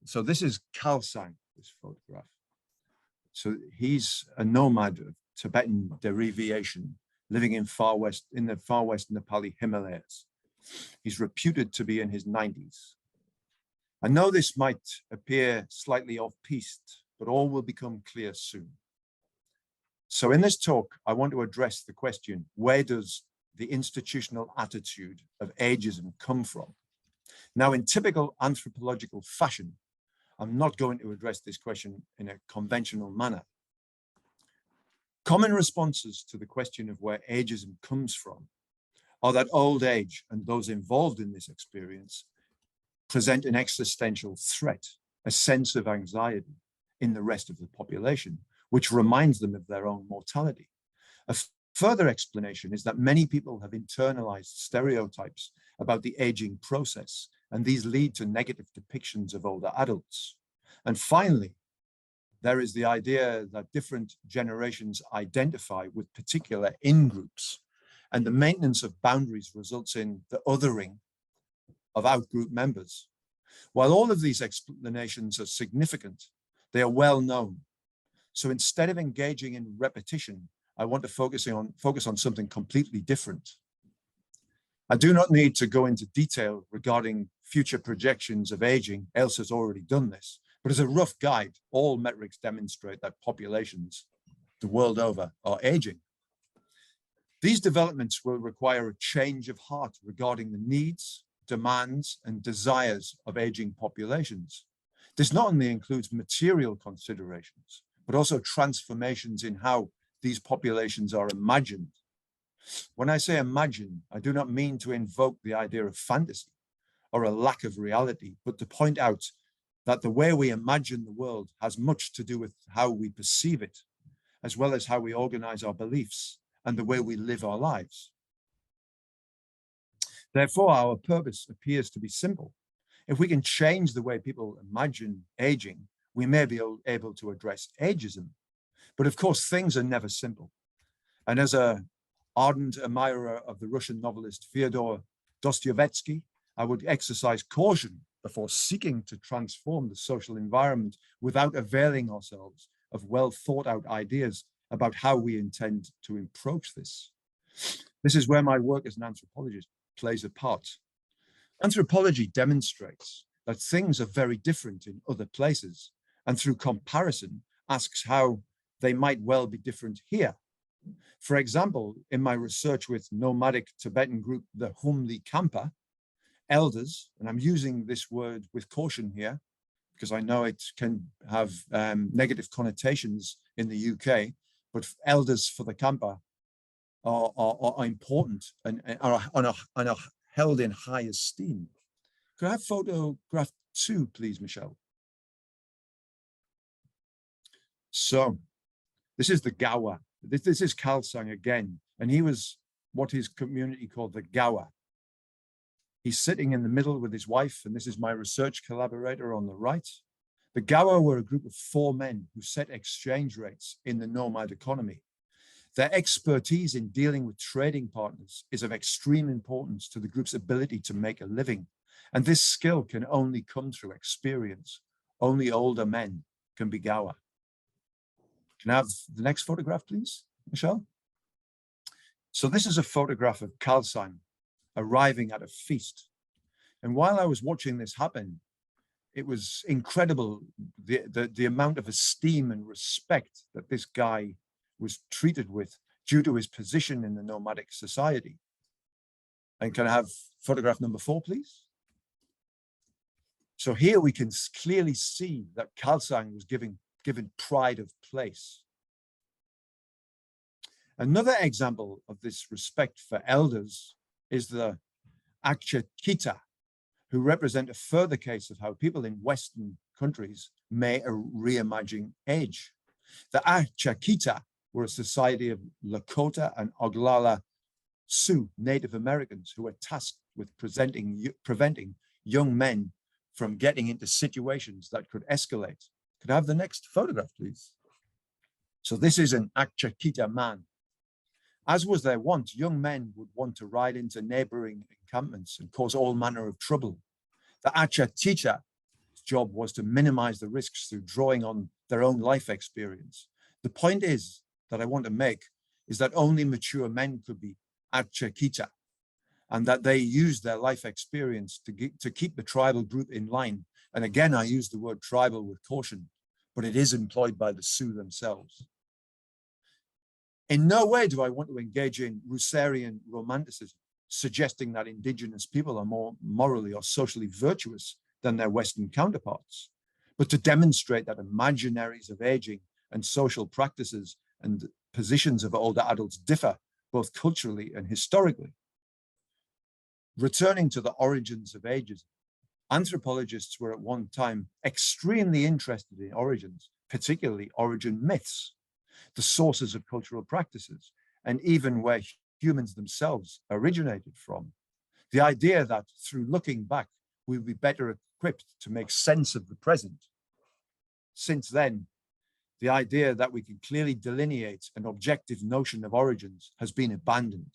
So this is Khalsang, this photograph. So he's a nomad of Tibetan derivation, living in the far west Nepali Himalayas. He's reputed to be in his 90s. I know this might appear slightly off-piste, but all will become clear soon. So in this talk, I want to address the question, where does the institutional attitude of ageism come from? Now, in typical anthropological fashion, I'm not going to address this question in a conventional manner. Common responses to the question of where ageism comes from are that old age and those involved in this experience present an existential threat, a sense of anxiety in the rest of the population, which reminds them of their own mortality. A further explanation is that many people have internalized stereotypes about the aging process, and these lead to negative depictions of older adults. And finally, there is the idea that different generations identify with particular in-groups, and the maintenance of boundaries results in the othering of out-group members. While all of these explanations are significant, they are well known. So instead of engaging in repetition, I want to focus on something completely different. I do not need to go into detail regarding future projections of aging. Else has already done this. But as a rough guide, all metrics demonstrate that populations the world over are aging. These developments will require a change of heart regarding the needs, demands, and desires of aging populations. This not only includes material considerations, but also transformations in how these populations are imagined. When I say imagine, I do not mean to invoke the idea of fantasy or a lack of reality, but to point out that the way we imagine the world has much to do with how we perceive it, as well as how we organize our beliefs and the way we live our lives. Therefore, our purpose appears to be simple. If we can change the way people imagine aging, we may be able to address ageism. But of course, things are never simple. And as an ardent admirer of the Russian novelist Fyodor Dostoevsky, I would exercise caution before seeking to transform the social environment without availing ourselves of well thought out ideas about how we intend to approach this. This is where my work as an anthropologist plays a part. Anthropology demonstrates that things are very different in other places, and through comparison asks how they might well be different here. For example, in my research with nomadic Tibetan group, the Humli Kampa, elders, and I'm using this word with caution here, because I know it can have negative connotations in the UK, but elders for the Kampa are important and are held in high esteem. Could I have photograph 2, please, Michelle? So this is the Gawa. This is Khalsang again, and he was what his community called the Gawa. He's sitting in the middle with his wife, and this is my research collaborator on the right. The Gawa were a group of 4 men who set exchange rates in the nomad economy. Their expertise in dealing with trading partners is of extreme importance to the group's ability to make a living. And this skill can only come through experience. Only older men can be Gawa. Can I have the next photograph, please, Michelle? So this is a photograph of Khalsang arriving at a feast. And while I was watching this happen, it was incredible, the amount of esteem and respect that this guy was treated with due to his position in the nomadic society. And can I have photograph number 4, please? So here we can clearly see that Khalsang was given pride of place. Another example of this respect for elders is the Achakita, who represent a further case of how people in Western countries may reimagine age. The Achakita were a society of Lakota and Oglala Sioux Native Americans who were tasked with preventing young men from getting into situations that could escalate. Could I have the next photograph, please? So this is an Achakita man. As was their wont, young men would want to ride into neighboring encampments and cause all manner of trouble. The Achakita job was to minimize the risks through drawing on their own life experience. The point is that I want to make is that only mature men could be achakita, and that they used their life experience to keep the tribal group in line. And again, I use the word tribal with caution, but it is employed by the Sioux themselves. In no way do I want to engage in Rousseauian romanticism, suggesting that indigenous people are more morally or socially virtuous than their Western counterparts, but to demonstrate that imaginaries of aging and social practices and positions of older adults differ both culturally and historically. Returning to the origins of ageism, anthropologists were at one time extremely interested in origins, particularly origin myths, the sources of cultural practices, and even where humans themselves originated from. The idea that through looking back, we'll be better equipped to make sense of the present. Since then, the idea that we can clearly delineate an objective notion of origins has been abandoned.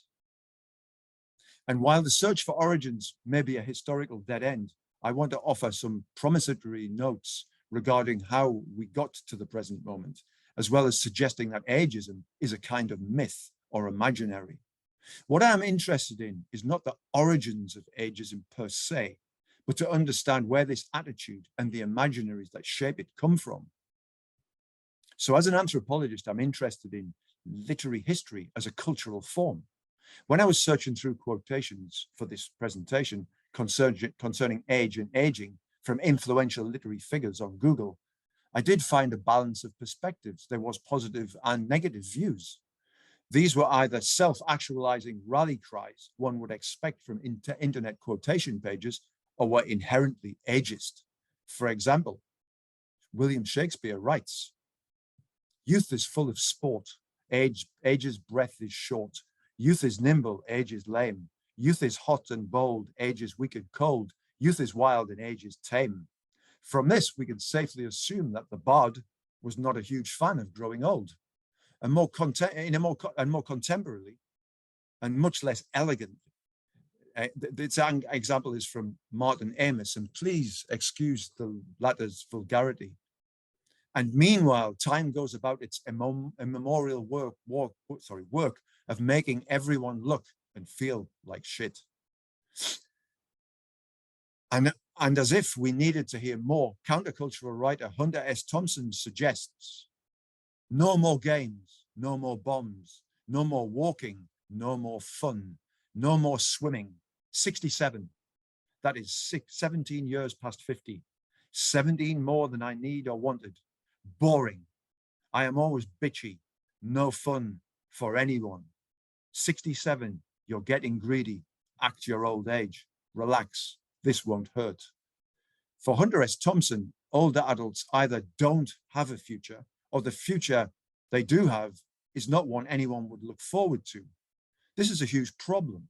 And while the search for origins may be a historical dead end, I want to offer some promissory notes regarding how we got to the present moment, as well as suggesting that ageism is a kind of myth or imaginary. What I'm interested in is not the origins of ageism per se, but to understand where this attitude and the imaginaries that shape it come from. So as an anthropologist, I'm interested in literary history as a cultural form. When I was searching through quotations for this presentation concerning age and aging from influential literary figures on Google, I did find a balance of perspectives. There was positive and negative views. These were either self-actualizing rally cries one would expect from internet quotation pages, or were inherently ageist. For example, William Shakespeare writes, "Youth is full of sport, age's breath is short. Youth is nimble, age is lame. Youth is hot and bold, age is weak and cold. Youth is wild and age is tame." From this, we can safely assume that the bard was not a huge fan of growing old, and more contemporarily and much less elegant. This example is from Martin Amis, and please excuse the latter's vulgarity. "And meanwhile, time goes about its immemorial work of making everyone look and feel like shit." And as if we needed to hear more, countercultural writer Hunter S. Thompson suggests, "No more games, no more bombs, no more walking, no more fun, no more swimming. 67, that is 17 years past 50, 17 more than I need or wanted. Boring. I am always bitchy. No fun for anyone. 67, you're getting greedy. Act your old age. Relax. This won't hurt." For Hunter S. Thompson, older adults either don't have a future, or the future they do have is not one anyone would look forward to. This is a huge problem.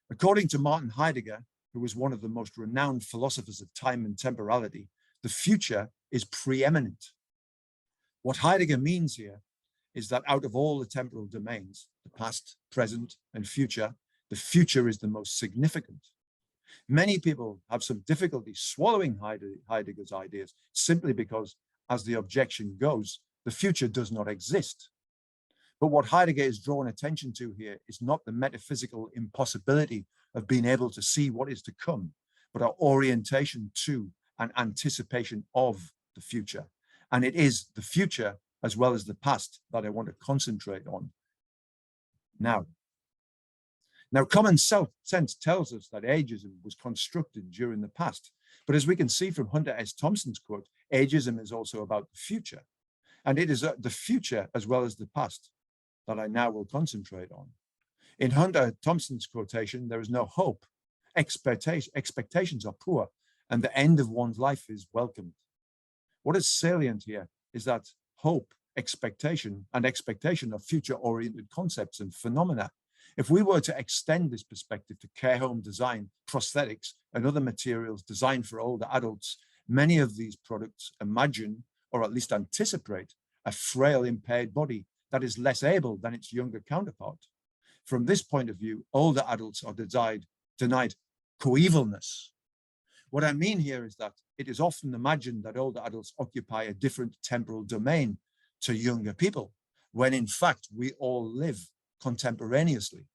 According to Martin Heidegger, who was one of the most renowned philosophers of time and temporality, the future is preeminent. What Heidegger means here is that out of all the temporal domains, the past, present, and future, the future is the most significant. Many people have some difficulty swallowing Heidegger's ideas simply because, as the objection goes, the future does not exist. But what Heidegger is drawing attention to here is not the metaphysical impossibility of being able to see what is to come, but our orientation to and anticipation of the future. And it is the future as well as the past that I want to concentrate on now. Now, common sense tells us that ageism was constructed during the past. But as we can see from Hunter S. Thompson's quote, ageism is also about the future. And it is the future as well as the past that I now will concentrate on. In Hunter Thompson's quotation, there is no hope. Expectations are poor, and the end of one's life is welcomed. What is salient here is that hope, expectation, and expectation are future-oriented concepts and phenomena. If we were to extend this perspective to care home design, prosthetics, and other materials designed for older adults, many of these products imagine, or at least anticipate, a frail, impaired body that is less able than its younger counterpart. From this point of view, older adults are denied coevalness. What I mean here is that it is often imagined that older adults occupy a different temporal domain to younger people, when in fact we all live contemporaneously.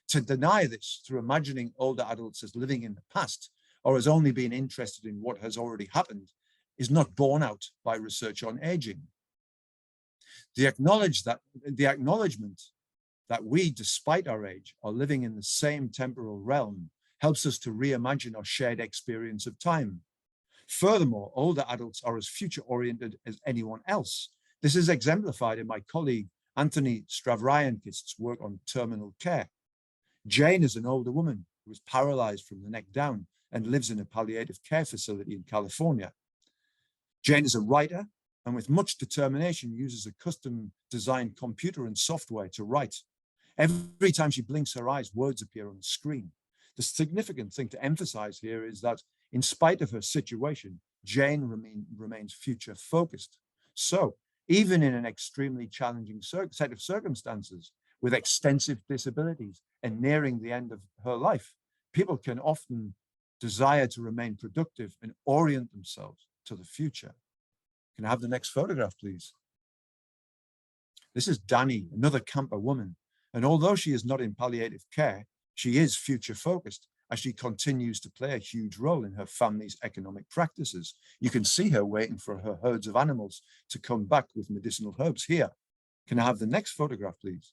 To deny this through imagining older adults as living in the past or as only being interested in what has already happened is not borne out by research on aging. The acknowledgement that we, despite our age, are living in the same temporal realm helps us to reimagine our shared experience of time. Furthermore, older adults are as future-oriented as anyone else. This is exemplified in my colleague Anthony Stavrayankist's work on terminal care. Jane is an older woman who is paralyzed from the neck down and lives in a palliative care facility in California. Jane is a writer and with much determination uses a custom-designed computer and software to write. Every time she blinks her eyes, words appear on the screen. The significant thing to emphasize here is that in spite of her situation, Jane remains future-focused. So even in an extremely challenging set of circumstances, with extensive disabilities and nearing the end of her life, people can often desire to remain productive and orient themselves to the future. Can I have the next photograph, please? This is Danny, another camper woman. And although she is not in palliative care, she is future focused as she continues to play a huge role in her family's economic practices. You can see her waiting for her herds of animals to come back with medicinal herbs here. Can I have the next photograph, please?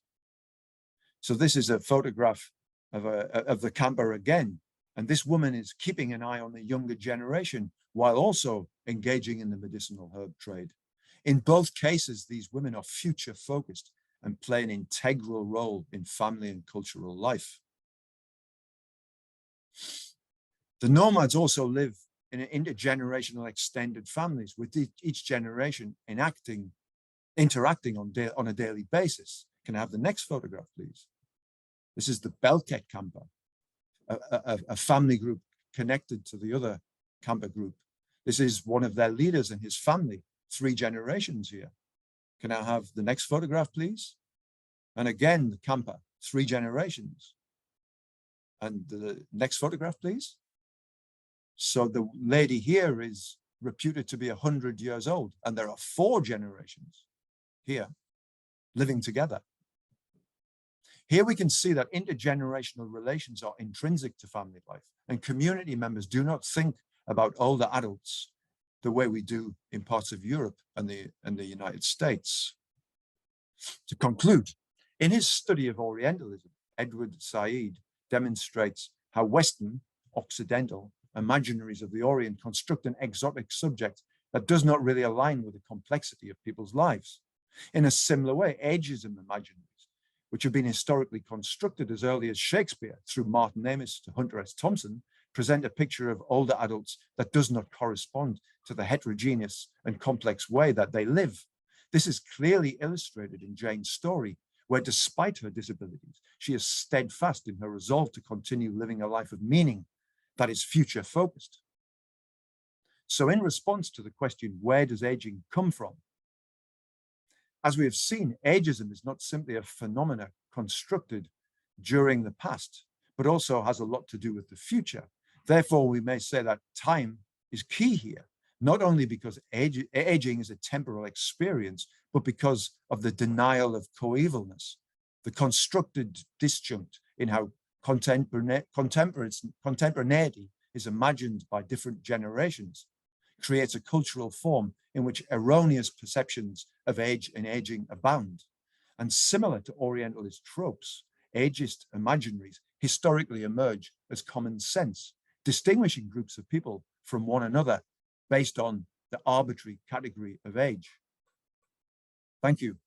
So this is a photograph of the camper again. And this woman is keeping an eye on the younger generation while also engaging in the medicinal herb trade. In both cases, these women are future focused and play an integral role in family and cultural life. The nomads also live in intergenerational extended families, with each generation interacting on a daily basis. Can I have the next photograph, please? This is the Belkek camper, a family group connected to the other camper group. This is one of their leaders and his family, 3 generations here. Can I have the next photograph, please? And again, the camper, 3 generations. And the next photograph, please. So the lady here is reputed to be 100 years old, and there are 4 generations here living together. Here we can see that intergenerational relations are intrinsic to family life, and community members do not think about older adults the way we do in parts of Europe and the United States. To conclude, in his study of Orientalism, Edward Said demonstrates how Western, Occidental imaginaries of the Orient construct an exotic subject that does not really align with the complexity of people's lives. In a similar way, ageism imaginaries, which have been historically constructed as early as Shakespeare through Martin Amis to Hunter S. Thompson, present a picture of older adults that does not correspond to the heterogeneous and complex way that they live. This is clearly illustrated in Jane's story, where despite her disabilities, she is steadfast in her resolve to continue living a life of meaning that is future focused. So in response to the question, where does aging come from? As we have seen, ageism is not simply a phenomena constructed during the past, but also has a lot to do with the future. Therefore, we may say that time is key here, not only because aging is a temporal experience, but because of the denial of coevalness, the constructed disjunct in how contemporaneity is imagined by different generations, creates a cultural form in which erroneous perceptions of age and aging abound. And similar to Orientalist tropes, ageist imaginaries historically emerge as common sense, distinguishing groups of people from one another based on the arbitrary category of age. Thank you.